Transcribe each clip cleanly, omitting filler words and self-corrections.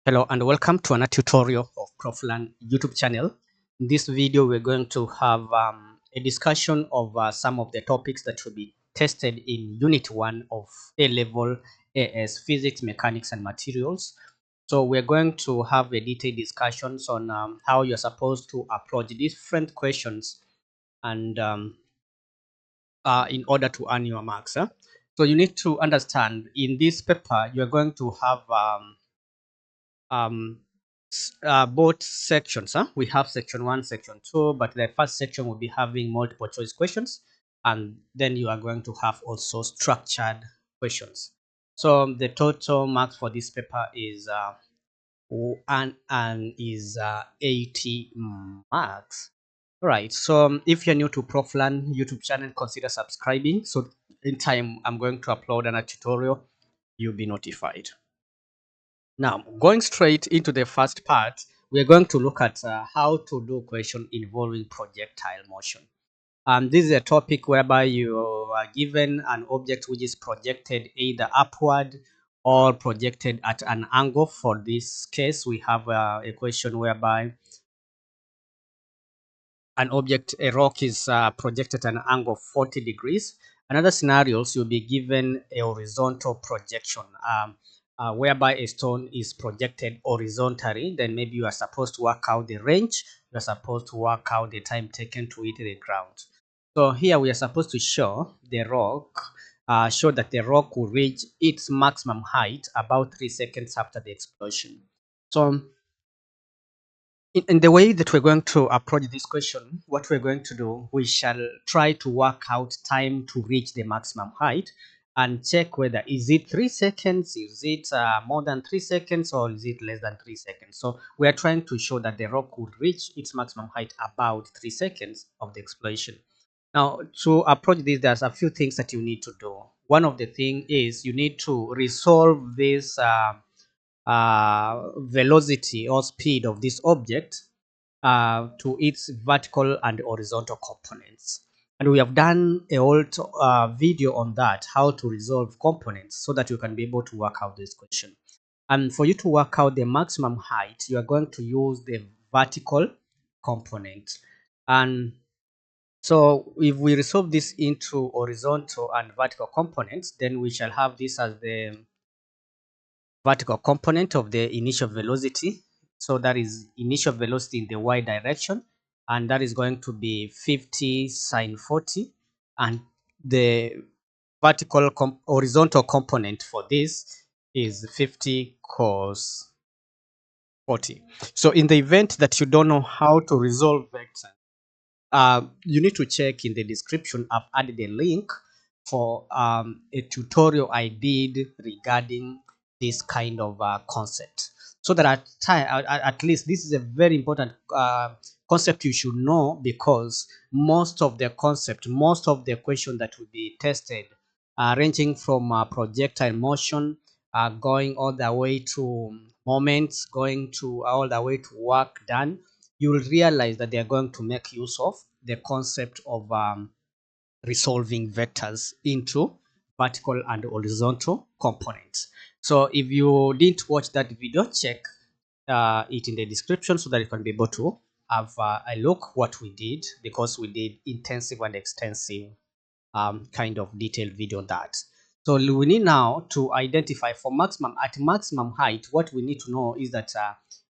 Hello and welcome to another tutorial of Proflan YouTube channel. In this video, we're going to have a discussion of some of the topics that will be tested in Unit 1 of A-Level AS Physics, Mechanics and Materials. So we're going to have a detailed discussions on how you're supposed to approach different questions and in order to earn your marks. So you need to understand in this paper, you're going to have um, both sections. We have section 1, section 2, but the first section will be having multiple choice questions, and then you are going to have also structured questions. So the total marks for this paper is 80 marks. All right, so if you're new to Proflan YouTube channel, consider subscribing, so in time I'm going to upload another tutorial, you'll be notified. Now, going straight into the first part, we are going to look at how to do question involving projectile motion. This is a topic whereby you are given an object which is projected either upward or projected at an angle. For this case, we have a question whereby an object, a rock, is projected at an angle of 40 degrees. Another scenarios, you'll be given a horizontal projection, whereby a stone is projected horizontally. Then maybe you are supposed to work out the range. You are supposed to work out the time taken to hit the ground. So here we are supposed to show the rock, show that the rock will reach its maximum height about 3 seconds after the explosion. So in the way that we're going to approach this question, what we're going to do, we shall try to work out time to reach the maximum height and check whether is it 3 seconds, is it more than 3 seconds, or is it less than 3 seconds. So we are trying to show that the rock would reach its maximum height about 3 seconds of the explosion. Now, to approach this, there's a few things that you need to do. One of the things is you need to resolve this velocity or speed of this object to its vertical and horizontal components. And we have done a whole video on that, how to resolve components, so that you can be able to work out this question. And for you to work out the maximum height, you are going to use the vertical component. And so if we resolve this into horizontal and vertical components, then we shall have this as the vertical component of the initial velocity. So that is initial velocity in the y direction, and that is going to be 50 sine 40, and the vertical horizontal component for this is 50 cos 40. So in the event that you don't know how to resolve vector, you need to check in the description. I've added a link for a tutorial I did regarding this kind of concept, so that at least this is a very important concept you should know, because most of the questions that will be tested, ranging from projectile motion, going all the way to moments, going to all the way to work done, you will realize that they are going to make use of the concept of resolving vectors into vertical and horizontal components. So if you didn't watch that video, check it in the description, so that you can be able to have a look what we did, because we did intensive and extensive kind of detailed video on that. So we need now to identify for maximum height. What we need to know is that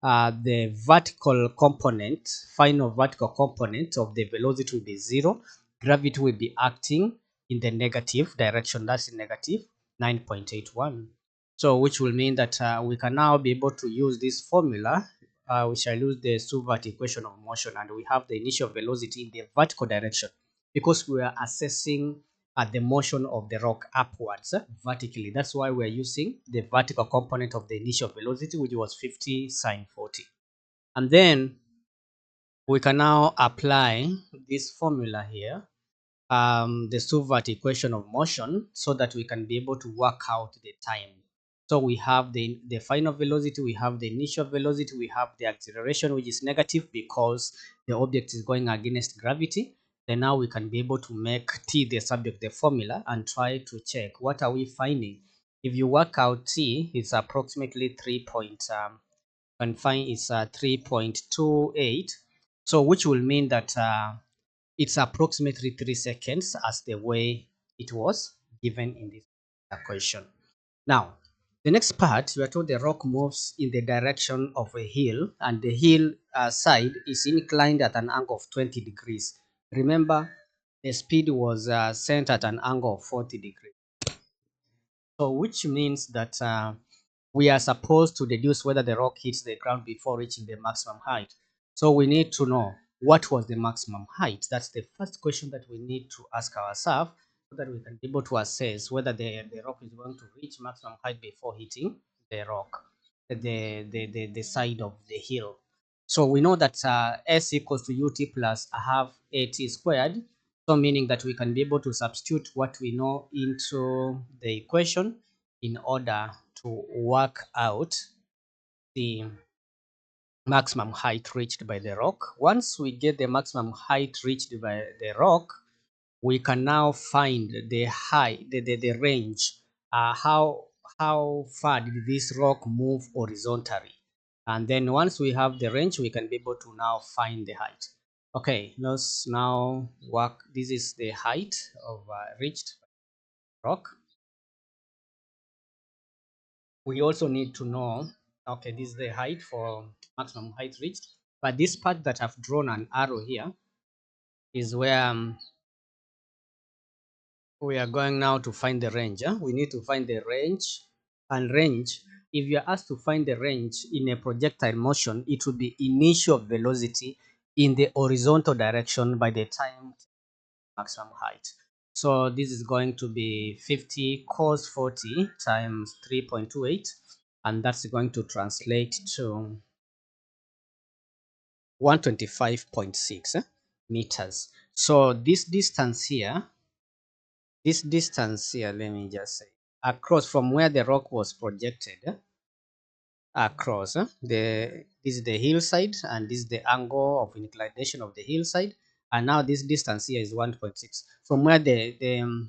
the vertical component, final vertical component of the velocity will be 0. Gravity will be acting in the negative direction, that's negative 9.81. So which will mean that we can now be able to use this formula. We shall use the Stewart equation of motion, and we have the initial velocity in the vertical direction, because we are assessing the motion of the rock upwards vertically. That's why we're using the vertical component of the initial velocity, which was 50 sine 40. And then we can now apply this formula here, the Stewart equation of motion, so that we can be able to work out the time. So we have the final velocity, we have the initial velocity, we have the acceleration, which is negative because the object is going against gravity. Then now we can be able to make t the subject, the formula, and try to check what are we finding. If you work out t, it's approximately 3.8 can find is 3.28. So which will mean that it's approximately 3 seconds as the way it was given in this question. Now, the next part, we are told the rock moves in the direction of a hill, and the hill side is inclined at an angle of 20 degrees. Remember, the speed was set at an angle of 40 degrees. So which means that we are supposed to deduce whether the rock hits the ground before reaching the maximum height. So we need to know what was the maximum height. That's the first question that we need to ask ourselves so that we can be able to assess whether the rock is going to reach maximum height before hitting the rock, the side of the hill. So we know that S equals to UT plus a half AT squared. So meaning that we can be able to substitute what we know into the equation in order to work out the maximum height reached by the rock. Once we get the maximum height reached by the rock, we can now find the height, the range, how far did this rock move horizontally. And then once we have the range, we can be able to now find the height. Okay, let's now work. This is the height of reached rock. We also need to know, okay, this is the height for maximum height reached, but this part that I've drawn an arrow here is where we are going now to find the range. We need to find the range, and range, if you are asked to find the range in a projectile motion, it would be initial velocity in the horizontal direction by the time maximum height. So this is going to be 50 cos 40 times 3.28, and that's going to translate to 125.6 meters. So this distance here, let me just say, across from where the rock was projected, across this is the hillside, and this is the angle of inclination of the hillside, and now this distance here is 1.6 from where the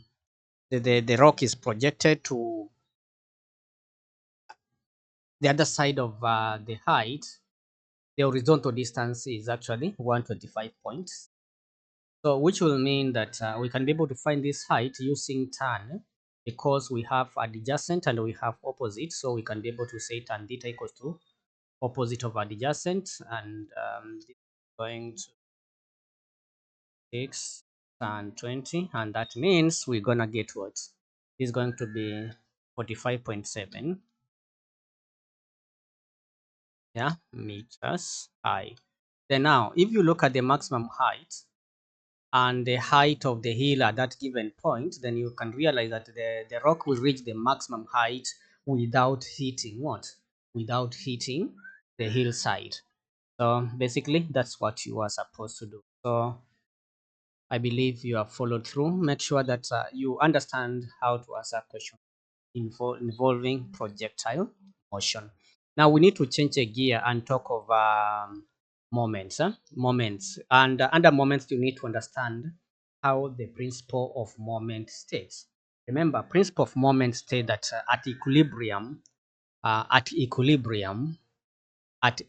rock is projected to the other side of the height. The horizontal distance is actually 125 points. So which will mean that we can be able to find this height using tan, because we have adjacent and we have opposite. So we can be able to say tan theta equals to opposite of adjacent, and this is going to 6 tan 20, and that means we're gonna get what is going to be 45.7 meters high. Then now, if you look at the maximum height and the height of the hill at that given point, then you can realize that the rock will reach the maximum height without hitting what? Without hitting the hillside. So basically, that's what you are supposed to do. So I believe you have followed through. Make sure that you understand how to answer questions involving projectile motion. Now we need to change a gear and talk of moments. Moments, and under moments, you need to understand how the principle of moment states. Remember, principle of moment state that at equilibrium, at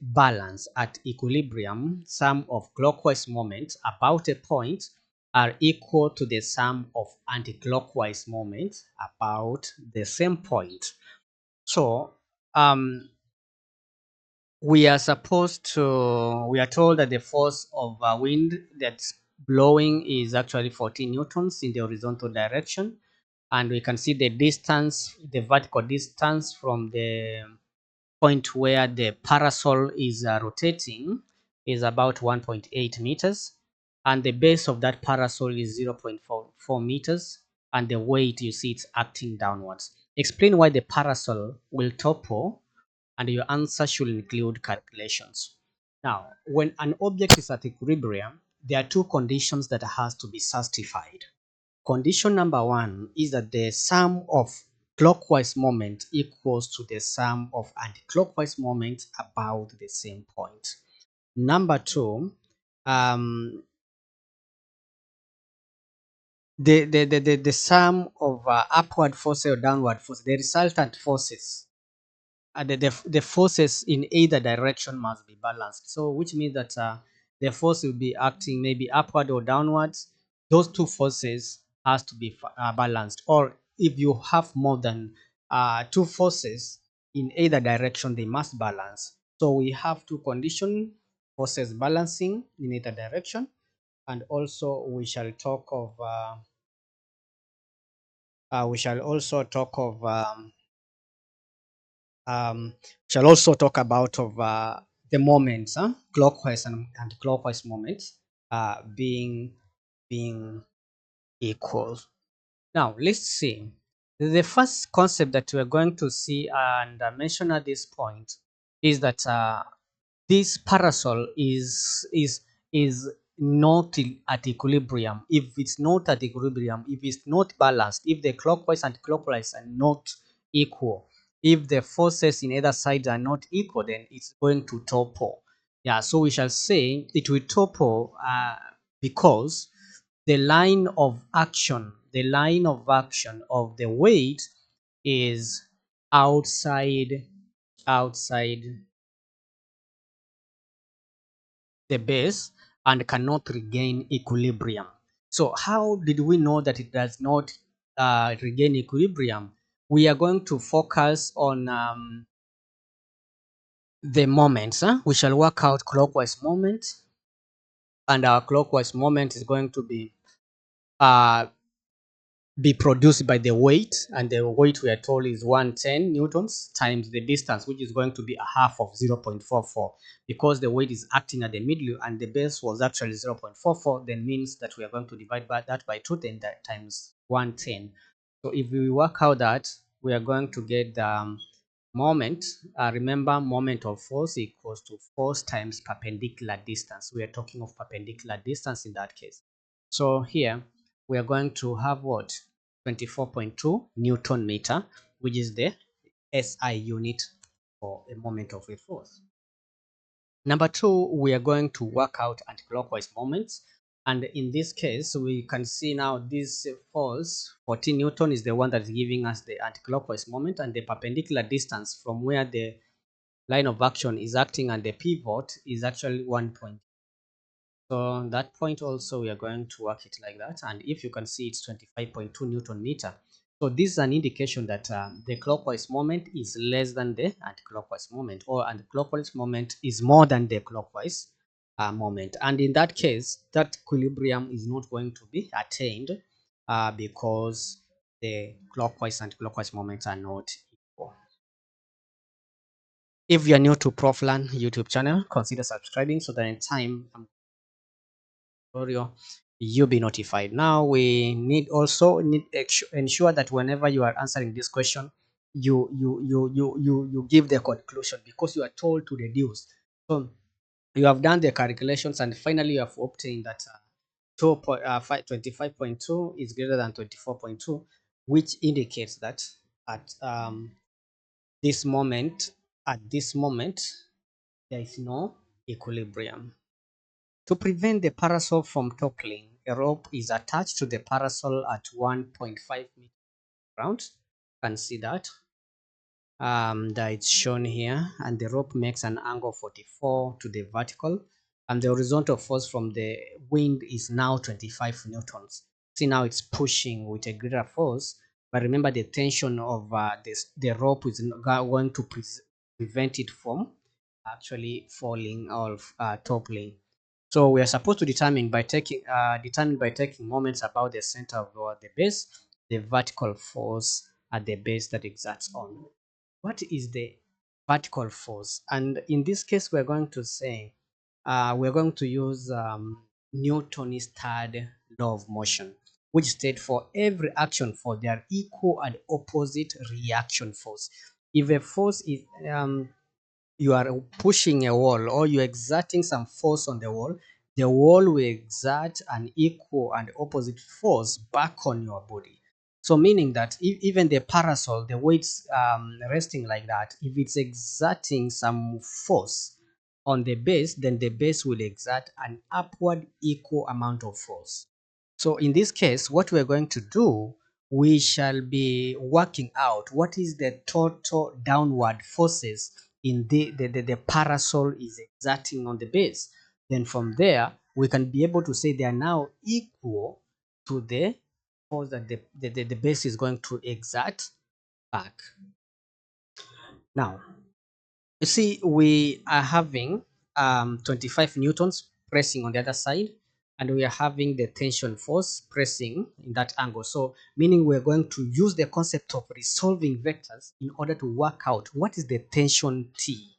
balance, at equilibrium, sum of clockwise moments about a point are equal to the sum of anti-clockwise moments about the same point. So we are told that the force of wind that's blowing is actually 14 newtons in the horizontal direction, and we can see the distance, the vertical distance from the point where the parasol is rotating is about 1.8 meters, and the base of that parasol is 0.44 meters, and the weight, you see, it's acting downwards. Explain why the parasol will topple, and your answer should include calculations. Now, when an object is at equilibrium, there are two conditions that has to be satisfied. Condition number one is that the sum of clockwise moment equals to the sum of anti-clockwise moment about the same point. Number two, the sum of upward forces or downward forces, the resultant forces, the forces in either direction must be balanced. So which means that the force will be acting maybe upward or downwards. Those two forces has to be balanced. Or if you have more than two forces in either direction, they must balance. So we have two condition: forces balancing in either direction, and also we shall also talk of um, shall also talk about of the moments, clockwise and clockwise moments being equal. Now let's see. The first concept that we're going to see and mention at this point is that this parasol is not at equilibrium. If it's not at equilibrium, if it's not balanced, if the clockwise and clockwise are not equal, if the forces in either side are not equal, then it's going to topple. Yeah, so we shall say it will topple because the line of action of the weight is outside the base and cannot regain equilibrium. So how did we know that it does not regain equilibrium? We are going to focus on the moments. We shall work out clockwise moment, and our clockwise moment is going to uh, be produced by the weight, and the weight we are told is 110 newtons times the distance, which is going to be a half of 0.44. Because the weight is acting at the middle and the base was actually 0.44, then means that we are going to divide by that by 2, then that times 110. So if we work out that, we are going to get the moment. Remember, moment of force equals to force times perpendicular distance. We are talking of perpendicular distance in that case. So here we are going to have what? 24.2 Newton meter, which is the SI unit for a moment of a force. Number two, we are going to work out anticlockwise moments. And in this case, we can see now this force, 14 Newton, is the one that is giving us the anticlockwise moment, and the perpendicular distance from where the line of action is acting and the pivot is actually 1 point. So that point also, we are going to work it like that. And if you can see, it's 25.2 Newton meter. So this is an indication that the clockwise moment is less than the anticlockwise moment, or anticlockwise moment is more than the clockwise moment. And in that case, that equilibrium is not going to be attained because the clockwise and clockwise moments are not equal. If you are new to Proflan YouTube channel, consider subscribing so that in time tutorial you'll be notified. Now we need ensure that whenever you are answering this question, you give the conclusion, because you are told to reduce. So you have done the calculations and finally you have obtained that 25.2 is greater than 24.2, which indicates that at this moment this moment there is no equilibrium. To prevent the parasol from toppling, a rope is attached to the parasol at 1.5 meters ground. You can see that it's shown here, and the rope makes an angle 44 to the vertical, and the horizontal force from the wind is now 25 newtons. See, now it's pushing with a greater force, but remember the tension of the rope is going to prevent it from actually falling or toppling. So we are supposed to determine by taking moments about the center of the base, the vertical force at the base that exerts on. What is the vertical force? And in this case, we're going to say we're going to use Newton's third law of motion, which states for every action force there are equal and opposite reaction force. If a force is you are pushing a wall or you're exerting some force on the wall will exert an equal and opposite force back on your body. So meaning that even the parasol, the weights resting like that, if it's exerting some force on the base, then the base will exert an upward equal amount of force. So in this case, what we're going to do, we shall be working out what is the total downward forces in the parasol is exerting on the base. Then from there, we can be able to say they are now equal to the force that the base is going to exert back. Now, you see, we are having 25 newtons pressing on the other side, and we are having the tension force pressing in that angle. So, meaning we're going to use the concept of resolving vectors in order to work out what is the tension T.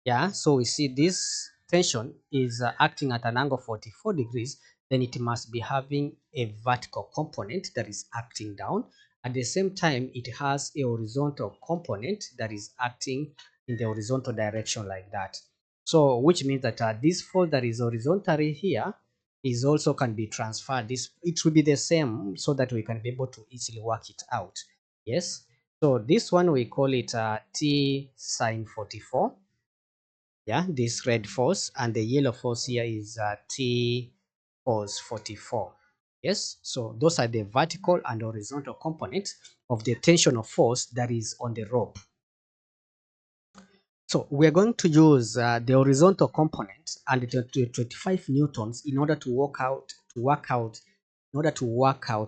Yeah, so we see this tension is acting at an angle 44 degrees, then it must be having a vertical component that is acting down. At the same time, it has a horizontal component that is acting in the horizontal direction like that. So, which means that this force that is horizontally here is also can be transferred. It will be the same so that we can be able to easily work it out. Yes. So this one we call it T sine 44. Yeah, this red force, and the yellow force here is T cos 44. Yes, so those are the vertical and horizontal components of the tensional force that is on the rope. So we're going to use the horizontal component and the 25 newtons in order to work out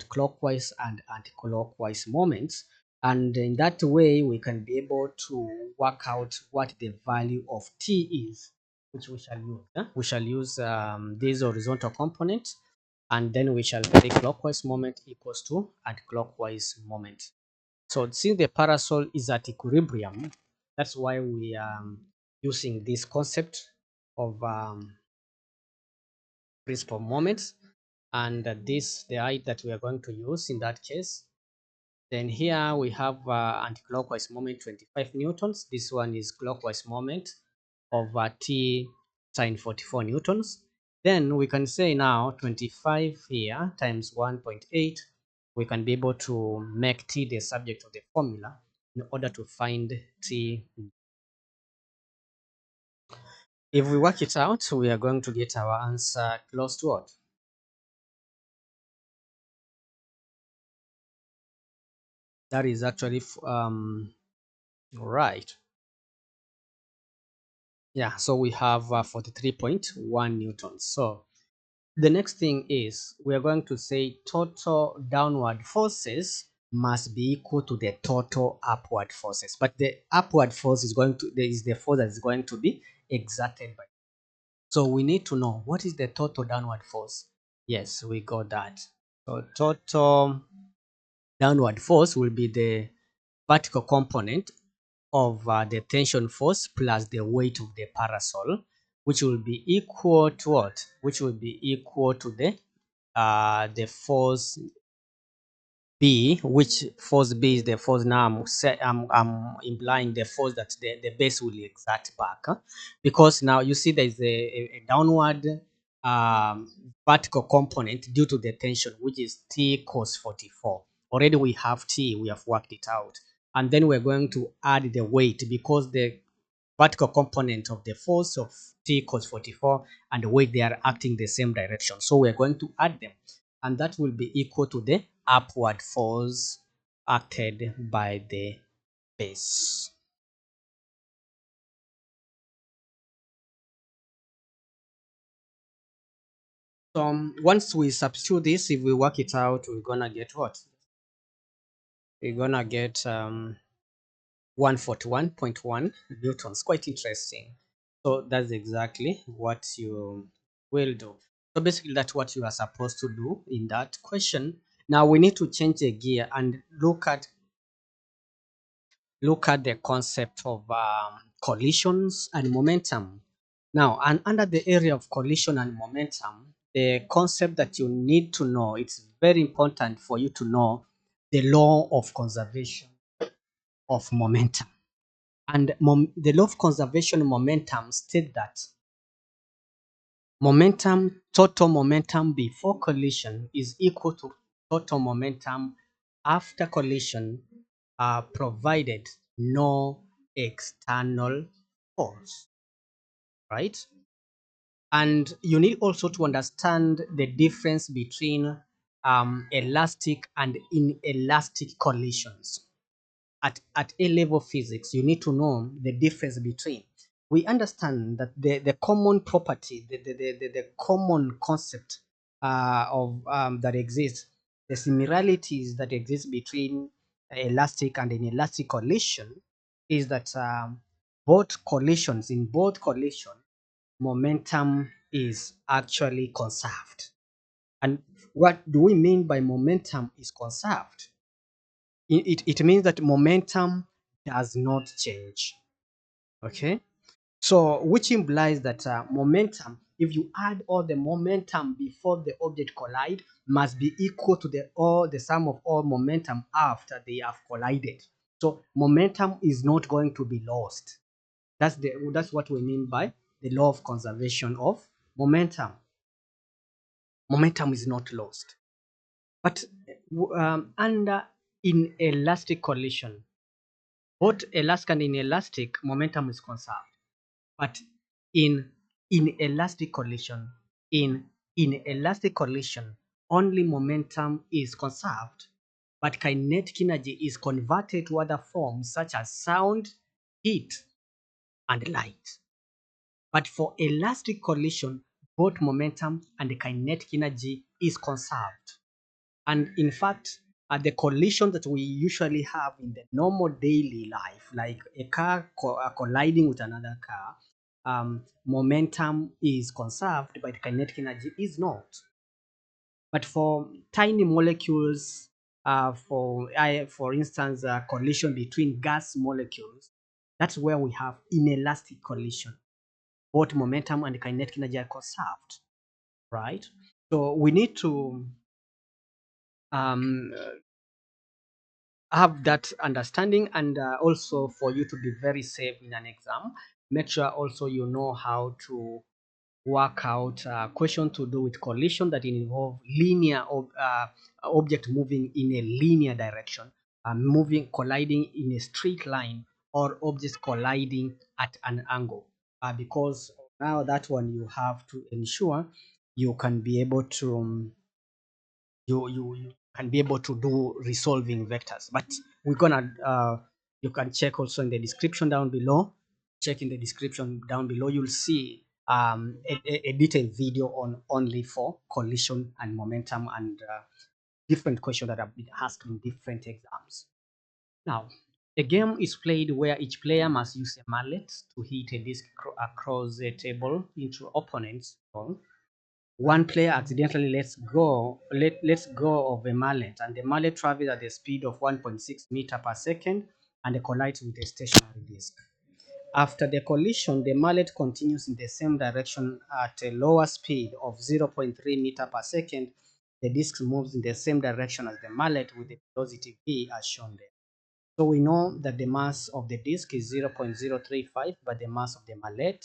clockwise and anti-clockwise moments. And in that way, we can be able to work out what the value of T is, which we shall use. We shall use this horizontal component, and then we shall say clockwise moment equals to anti-clockwise moment. So since the parasol is at equilibrium, that's why we are using this concept of principal moments, and this the height that we are going to use in that case. Then here we have anti-clockwise moment 25 newtons. This one is clockwise moment of T sine 44 newtons. Then we can say now 25 here times 1.8. We can be able to make T the subject of the formula in order to find T. If we work it out, we are going to get our answer close to what? That is actually right. Yeah, so we have 43.1 newtons. So the next thing is we are going to say total downward forces must be equal to the total upward forces. But the upward force is the force that is going to be exerted by. So we need to know what is the total downward force. Yes, we got that. So total downward force will be the vertical component of the tension force plus the weight of the parasol, which will be equal to what? Which will be equal to the force B, which force B is the force now I'm implying the force that the base will exert back, because now you see there is a downward um, vertical component due to the tension, which is T cos 44. Already we have T, we have worked it out. And then we're going to add the weight because the vertical component of the force of T cos 44 and the weight, they are acting the same direction. So we're going to add them, and that will be equal to the upward force acted by the base. So once we substitute this, if we work it out, we're gonna get what? We're gonna get 141.1 newtons. Quite interesting. So that's exactly what you will do. So basically that's what you are supposed to do in that question. Now we need to change the gear and look at the concept of collisions and momentum. Now, and under the area of collision and momentum, the concept that you need to know, it's very important for you to know the law of conservation of momentum. And the law of conservation momentum states that total momentum before collision is equal to total momentum after collision, provided no external force, right? And you need also to understand the difference between elastic and inelastic collisions. At A-level physics, you need to know the difference between. We understand that the common property, the common concept of that exists, the similarities that exist between elastic and inelastic collision is that in both collisions, momentum is actually conserved. And what do we mean by momentum is conserved? It means that momentum does not change. Okay, so which implies that momentum, if you add all the momentum before the object collide, must be equal to the sum of all momentum after they have collided. So momentum is not going to be lost. That's what we mean by the law of conservation of momentum. Momentum is not lost. But under inelastic collision, both elastic and inelastic, momentum is conserved. But in inelastic collision, in inelastic collision, only momentum is conserved, but kinetic energy is converted to other forms such as sound, heat, and light. But for elastic collision, both momentum and kinetic energy is conserved. And in fact, the collision that we usually have in the normal daily life, like a car colliding with another car, momentum is conserved, but kinetic energy is not. But for tiny molecules, for instance, collision between gas molecules, that's where we have inelastic collision. Both momentum and kinetic energy are conserved, right? So we need to um, have that understanding, and also for you to be very safe in an exam, make sure also you know how to work out question to do with collision that involve object moving in a linear direction, colliding in a straight line, or objects colliding at an angle, because now that one you have to ensure you can be able to you can be able to do resolving vectors. But we're gonna you can check also in the description down below. Check in the description down below, you'll see a detailed video on only for collision and momentum, and different questions that have been asked in different exams. Now, a game is played where each player must use a mallet to hit a disc across a table into opponent's ball. One player accidentally lets go of a mallet, and the mallet travels at the speed of 1.6 meter per second and collides with a stationary disc. After the collision, the mallet continues in the same direction at a lower speed of 0.3 meter per second. The disc moves in the same direction as the mallet with the velocity v as shown there. So we know that the mass of the disc is 0.035, but the mass of the mallet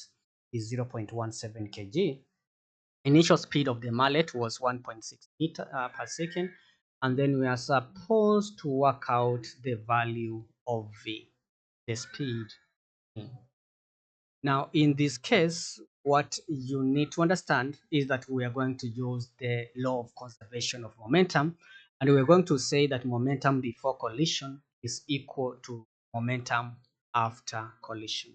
is 0.17 kg. Initial speed of the mallet was 1.6 meter per second, and then we are supposed to work out the value of v, the speed. Now, in this case, what you need to understand is that we are going to use the law of conservation of momentum, and we're going to say that momentum before collision is equal to momentum after collision.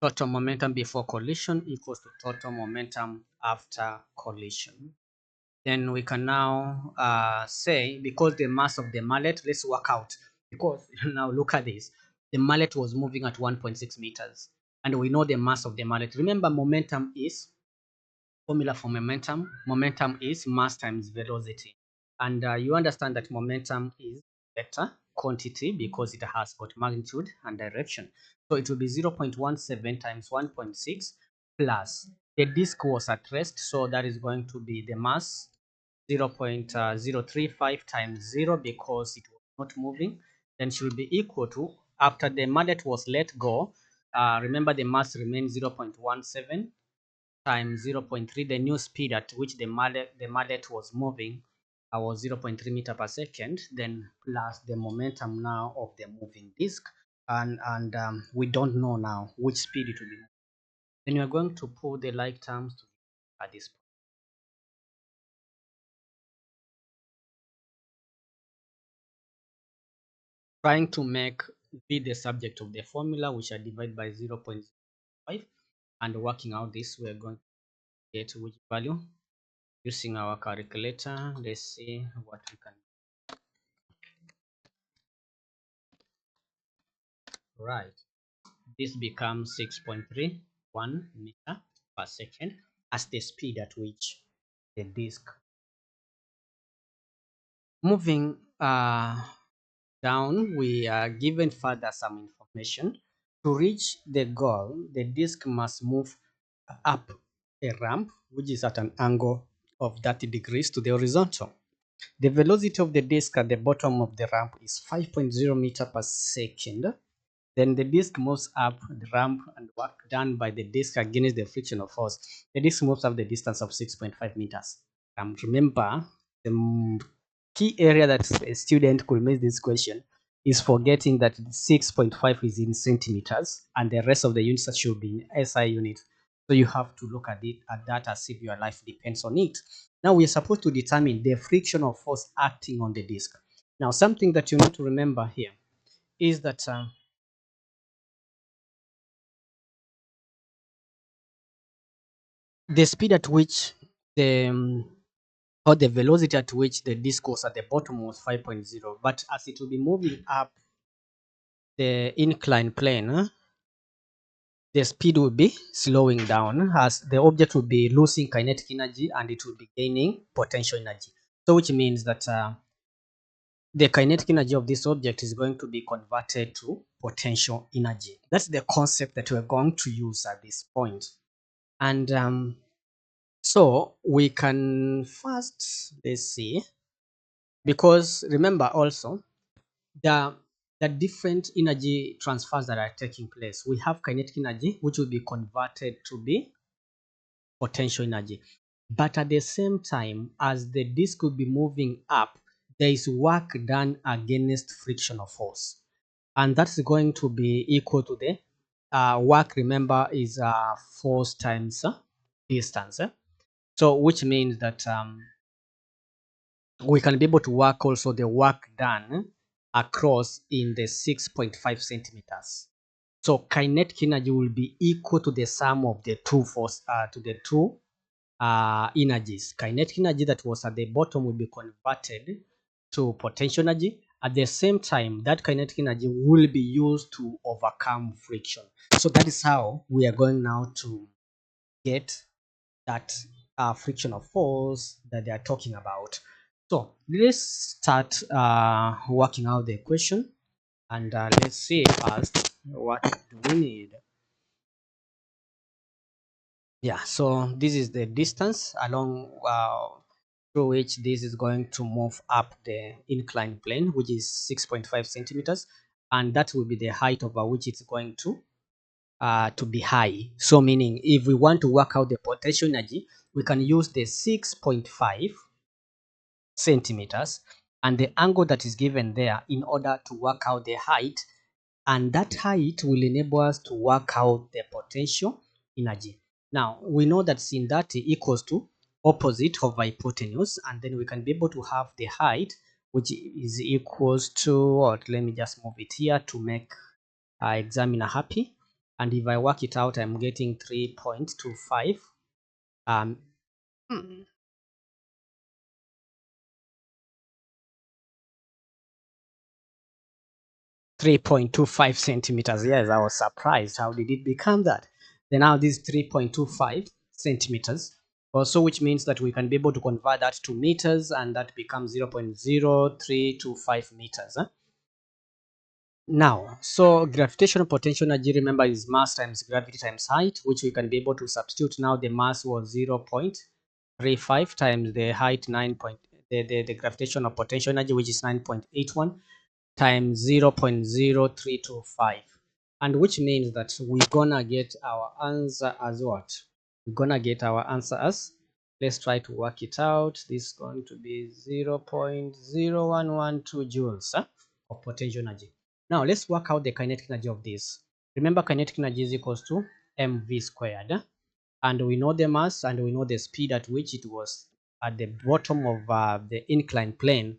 Total momentum before collision equals to total momentum after collision. Then we can now say, because the mass of the mallet, let's work out, because now look at this, the mallet was moving at 1.6 meters, and we know the mass of the mallet. Remember, momentum is, formula for momentum is mass times velocity, and you understand that momentum is vector quantity because it has both magnitude and direction. So it will be 0.17 times 1.6 plus the disk was at rest, so that is going to be the mass 0.035 times 0 because it was not moving, then should be equal to, after the mallet was let go, remember the mass remains 0.17 times 0.3, the new speed at which the mallet was moving, was 0.3 meter per second, then plus the momentum now of the moving disk, and we don't know now which speed it will be. Then you are going to pull the like terms to at this point. Trying to make be the subject of the formula, which are divided by 0.5, and working out this, we are going to get which value using our calculator. Let's see what we can. Right, this becomes 6.31 meter per second as the speed at which the disk moving down. We are given further some information. To reach the goal, the disk must move up a ramp which is at an angle of 30 degrees to the horizontal. The velocity of the disk at the bottom of the ramp is 5.0 meter per second. Then the disk moves up the ramp, and work done by the disk against the frictional force. The disk moves up the distance of 6.5 meters. Remember, the key area that a student could miss this question is forgetting that 6.5 is in centimeters and the rest of the units should be in SI units. So you have to look at it at that as if your life depends on it. Now we are supposed to determine the frictional force acting on the disk. Now something that you need to remember here is that the speed at which the or the velocity at which the disk was at the bottom was 5.0, but as it will be moving up the inclined plane, the speed will be slowing down as the object will be losing kinetic energy and it will be gaining potential energy. So which means that the kinetic energy of this object is going to be converted to potential energy. That's the concept that we're going to use at this point. And so we can first, let's see, because remember also the different energy transfers that are taking place. We have kinetic energy, which will be converted to be potential energy. But at the same time, as the disk will be moving up, there is work done against frictional force. And that's going to be equal to the work, remember, is force times distance. So which means that we can be able to work also the work done across in the 6.5 centimeters. So kinetic energy will be equal to the sum of the two force to the two energies. Kinetic energy that was at the bottom will be converted to potential energy. At the same time, that kinetic energy will be used to overcome friction. So that is how we are going now to get that frictional force that they are talking about. So let's start working out the equation, and let's see first what do we need. Yeah, so this is the distance along through which this is going to move up the inclined plane, which is 6.5 centimeters, and that will be the height over which it's going to be high. So meaning if we want to work out the potential energy, we can use the 6.5 centimeters and the angle that is given there in order to work out the height, and that height will enable us to work out the potential energy. Now we know that sin that equals to opposite of hypotenuse, and then we can be able to have the height which is equals to what? Let me just move it here to make our examiner happy. And if I work it out, I'm getting 3.25 um, 3.25 centimeters. Yes, I was surprised. How did it become that? Then now this 3.25 centimeters. Also, which means that we can be able to convert that to meters, and that becomes 0.0325 meters. Now, so gravitational potential energy, remember, is mass times gravity times height, which we can be able to substitute. Now the mass was 0.35 times the height, the gravitational potential energy, which is 9.81 times 0.0325, and which means that we're gonna get our answer as what? We're gonna get our answer as Let's try to work it out. This is going to be 0.0112 joules of potential energy. Now let's work out the kinetic energy of this. Remember, kinetic energy is equals to mv squared, and we know the mass and we know the speed at which it was at the bottom of the inclined plane.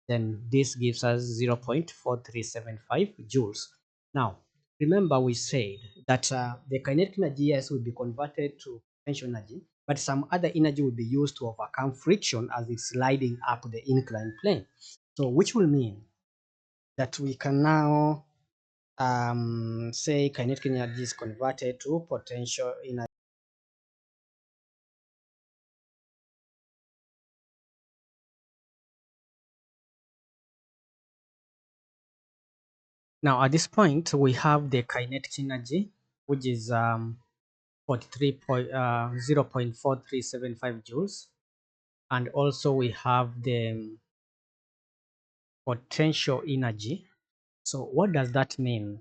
Then this gives us 0.4375 joules. Now remember, we said that the kinetic energy, yes, will be converted to potential energy, but some other energy will be used to overcome friction as it's sliding up the inclined plane. So which will mean that we can now say kinetic energy is converted to potential energy. Now at this point we have the kinetic energy, which is 0.4375 joules, and also we have the potential energy. So what does that mean?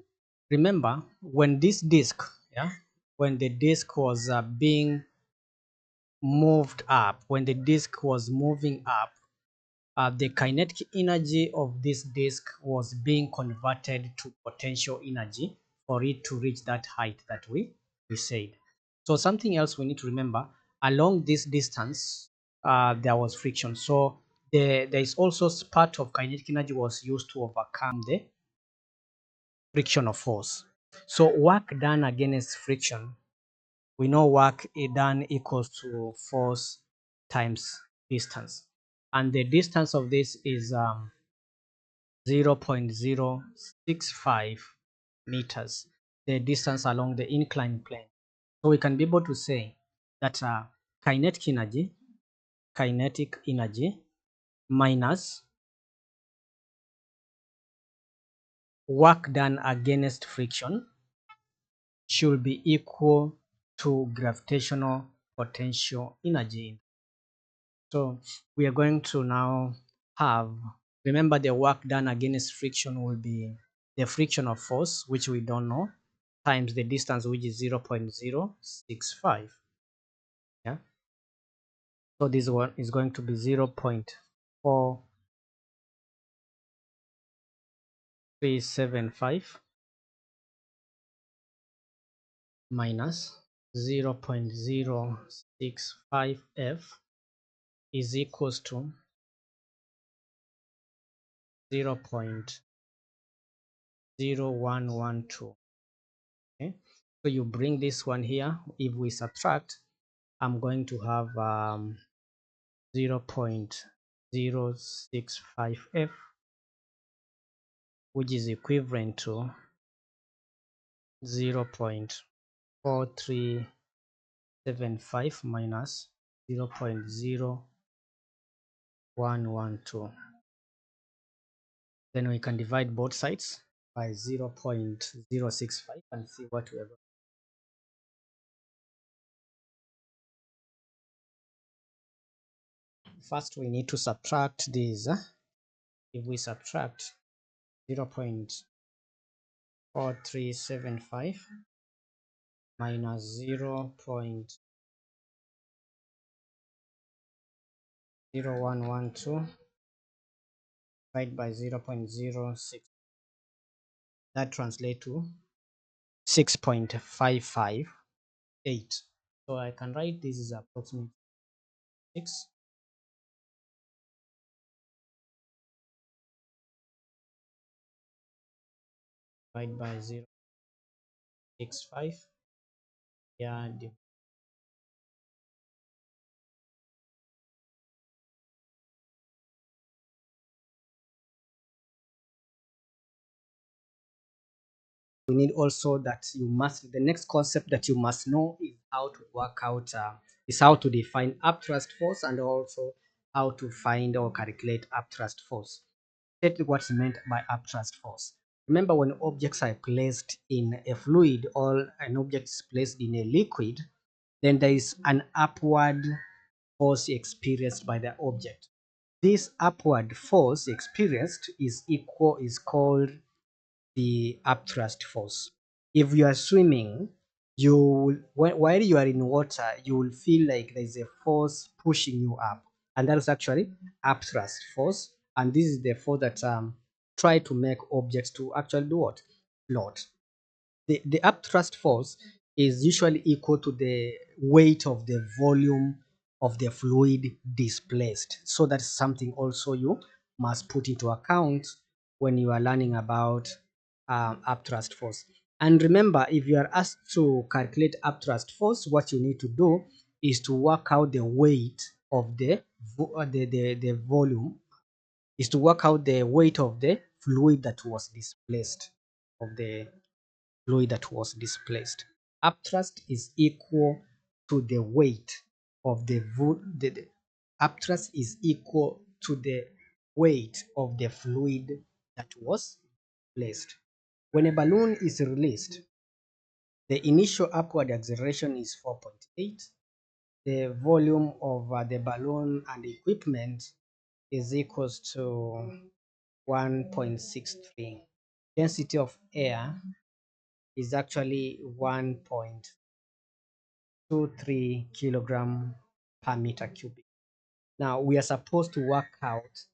Remember, when this disk, yeah, when the disk was being moved up, when the disk was moving up, the kinetic energy of this disk was being converted to potential energy for it to reach that height that we said. So something else we need to remember, along this distance, there was friction. So there is also part of kinetic energy was used to overcome the frictional force. So work done against friction, we know work done equals to force times distance, and the distance of this is 0.065 meters, the distance along the inclined plane. So we can be able to say that kinetic energy minus work done against friction should be equal to gravitational potential energy. So we are going to now have, remember, the work done against friction will be the frictional force, which we don't know, times the distance, which is 0.065. Yeah. So this one is going to be 0.4375 minus 0.065F is equals to 0.0112. Okay, so you bring this one here. If we subtract, I'm going to have 0.065F, which is equivalent to 0.4375 minus 0.0112. Then we can divide both sides by 0.065 and see what we have. First, we need to subtract these. If we subtract 0.4375 minus 0.0112 divided by 0.06, that translates to 6.558. So I can write this is approximately 6 divided by 0.65. Yeah, we need also that you must, the next concept that you must know is how to work out, is how to define upthrust force and also how to find or calculate upthrust force. State what's meant by upthrust force. Remember, when objects are placed in a fluid or an object is placed in a liquid, then there is an upward force experienced by the object. This upward force experienced is called the upthrust force. If you are swimming while you are in water, you will feel like there's a force pushing you up, and that is actually upthrust force. And this is the force that try to make objects to actually do what? Float. The upthrust force is usually equal to the weight of the volume of the fluid displaced. So that's something also you must put into account when you are learning about upthrust force. And remember, if you are asked to calculate upthrust force, what you need to do is to work out the weight of the volume, is to work out the weight of the fluid that was displaced, of the fluid that was displaced. Upthrust is equal to the weight of the upthrust is equal to the weight of the fluid that was placed. When a balloon is released, the initial upward acceleration is 4.8. The volume of the balloon and equipment is equals to 1.63. Density of air is actually 1.23 kilogram per meter cubic. Now we are supposed to work out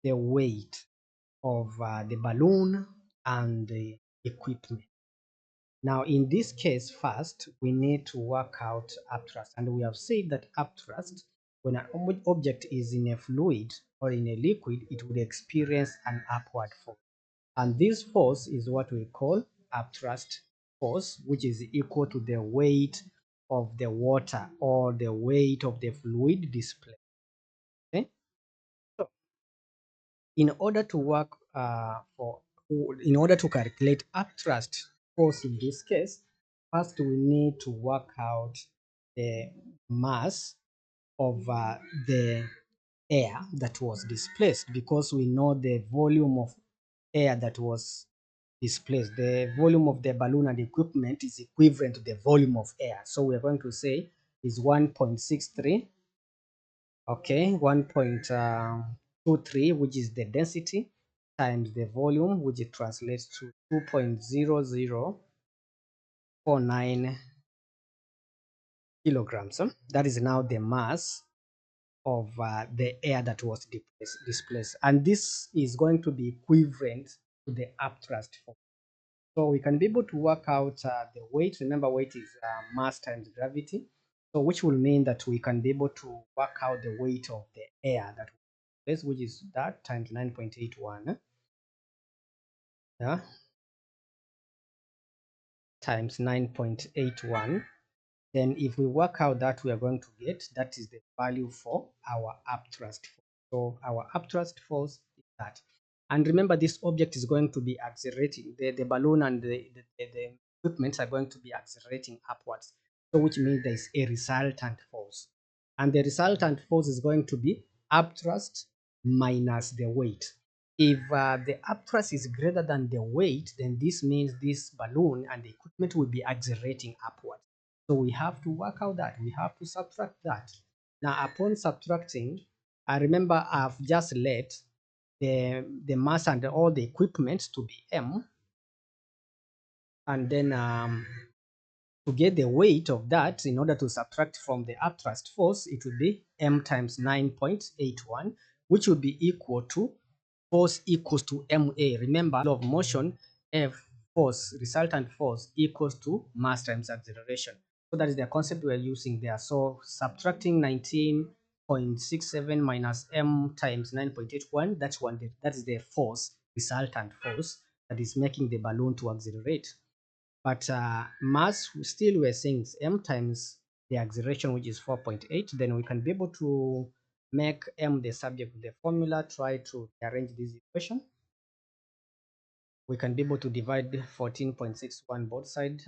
the weight of the balloon and the equipment. Now in this case, first we need to work out upthrust, and we have said that upthrust, when an object is in a fluid or in a liquid, it would experience an upward force. And this force is what we call upthrust force, which is equal to the weight of the water or the weight of the fluid displaced. Okay? So, in order to work in order to calculate upthrust force in this case, first we need to work out the mass of the air that was displaced, because we know the volume of air that was displaced. The volume of the balloon and equipment is equivalent to the volume of air. So we are going to say is 1.63, okay, 1.23, which is the density, times the volume, which it translates to 2.0049 kilograms. That is now the mass of the air that was displaced. And this is going to be equivalent to the upthrust force. So we can be able to work out the weight. Remember, weight is mass times gravity. So which will mean that we can be able to work out the weight of the air that was displaced, which is that times 9.81, yeah, times 9.81. Then if we work out that, we are going to get, that is the value for our upthrust force. So our upthrust force is that. And remember, this object is going to be accelerating. The balloon and the equipment are going to be accelerating upwards. So which means there is a resultant force. And the resultant force is going to be upthrust minus the weight. If the upthrust is greater than the weight, then this means this balloon and the equipment will be accelerating upwards. So we have to work out that. We have to subtract that. Now, upon subtracting, I remember I've just let the mass and all the equipment to be M. And then to get the weight of that, in order to subtract from the upthrust force, it will be M times 9.81, which will be equal to force equals to MA. Remember, law of motion, F force, resultant force equals to mass times acceleration. So that is the concept we are using there. So subtracting 19.67 minus M times 9.81, that is the force, resultant force, that is making the balloon to accelerate. But mass, still we're saying is M times the acceleration, which is 4.8. Then we can be able to make M the subject of the formula, try to arrange this equation. We can be able to divide 14.61 both sides,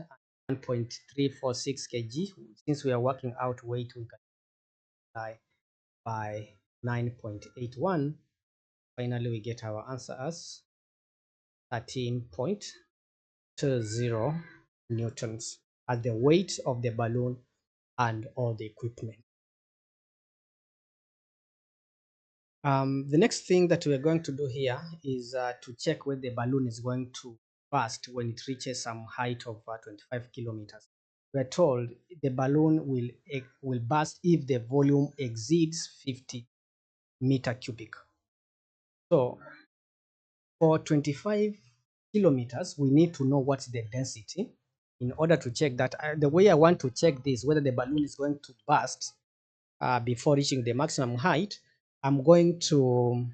1.346 kg. Since we are working out weight, we can multiply by 9.81. Finally, we get our answer as 13.20 newtons as the weight of the balloon and all the equipment. The next thing that we're going to do here is to check whether the balloon is going to burst when it reaches some height of 25 kilometers. we're told the balloon will burst if the volume exceeds 50 meter cubic. So for 25 kilometers, we need to know what's the density in order to check that. The way I want to check this, whether the balloon is going to burst before reaching the maximum height, I'm going to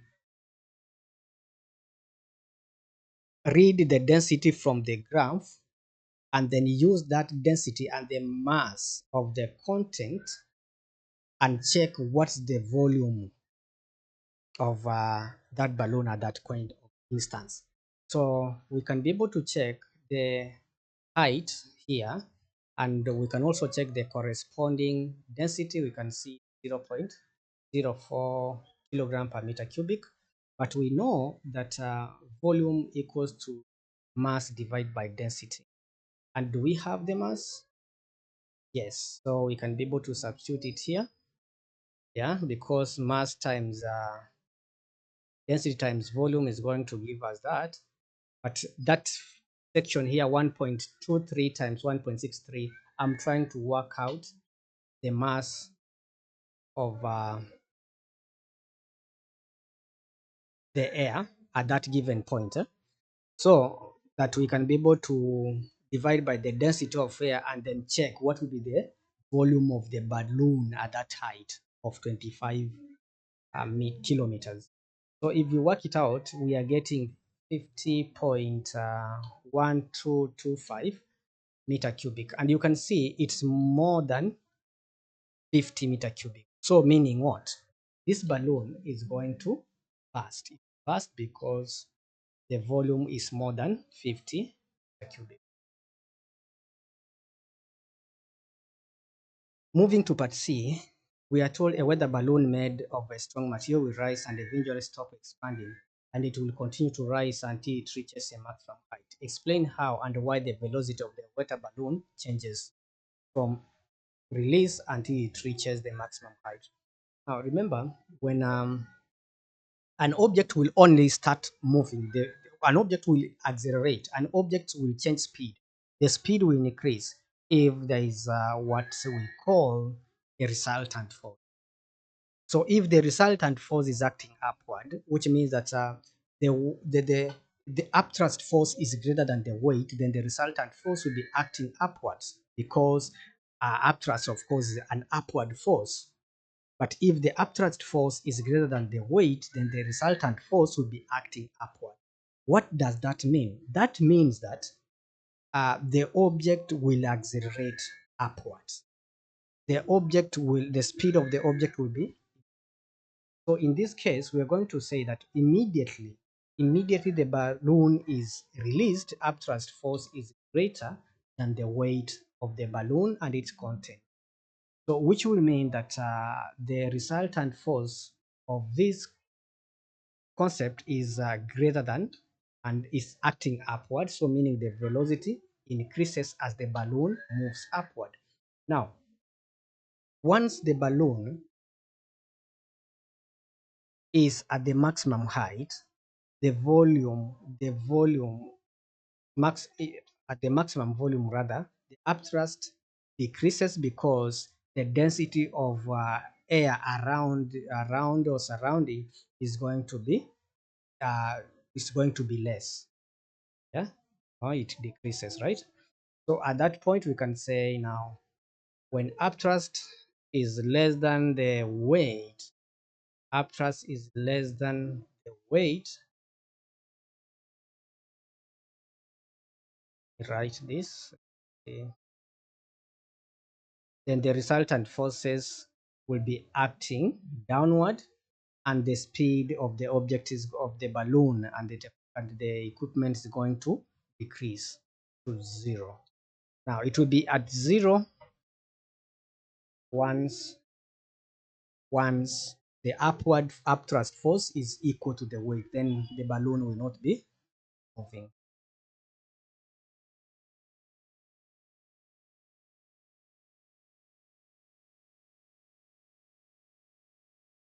read the density from the graph and then use that density and the mass of the content and check what's the volume of that balloon at that point of instance. So we can be able to check the height here, and we can also check the corresponding density. We can see 0.04 kilogram per meter cubic, but we know that volume equals to mass divided by density. And do we have the mass? Yes, so we can be able to substitute it here, yeah, because mass times density times volume is going to give us that. But that section here, 1.23 times 1.63, I'm trying to work out the mass of the air at that given point, so that we can be able to divide by the density of air and then check what will be the volume of the balloon at that height of 25 kilometers. So if you work it out, we are getting 50.1225 meter cubic, and you can see it's more than 50 meter cubic. So meaning what? This balloon is going to burst. It burst because the volume is more than 50 meter cubic. Moving to part C, we are told a weather balloon made of a strong material will rise and eventually stop expanding, and it will continue to rise until it reaches a maximum height. Explain how and why the velocity of the weather balloon changes from release until it reaches the maximum height. Now remember, when an object will only start moving, an object will accelerate, an object will change speed. The speed will increase if there is what we call a resultant force. So if the resultant force is acting upward, which means that the upthrust force is greater than the weight, then the resultant force will be acting upwards, because upthrust, of course, is an upward force. But if the upthrust force is greater than the weight, then the resultant force will be acting upward. What does that mean? That means that the object will accelerate upwards. The speed of the object will be. So in this case, we are going to say that immediately the balloon is released, upthrust force is greater than the weight of the balloon and its content. So which will mean that the resultant force of this concept is greater than and is acting upward. So meaning the velocity increases as the balloon moves upward. Now, once the balloon is at the maximum height, the volume max at the maximum volume rather, the upthrust decreases because the density of air around or surrounding is going to be less. Yeah, or it decreases, right? So at that point we can say now, when upthrust is less than the weight, upthrust is less than the weight, write this, okay, then the resultant forces will be acting downward, and the speed of the object is of the balloon and the equipment is going to decrease to zero. Now it will be at zero once the upward upthrust force is equal to the weight, then the balloon will not be moving.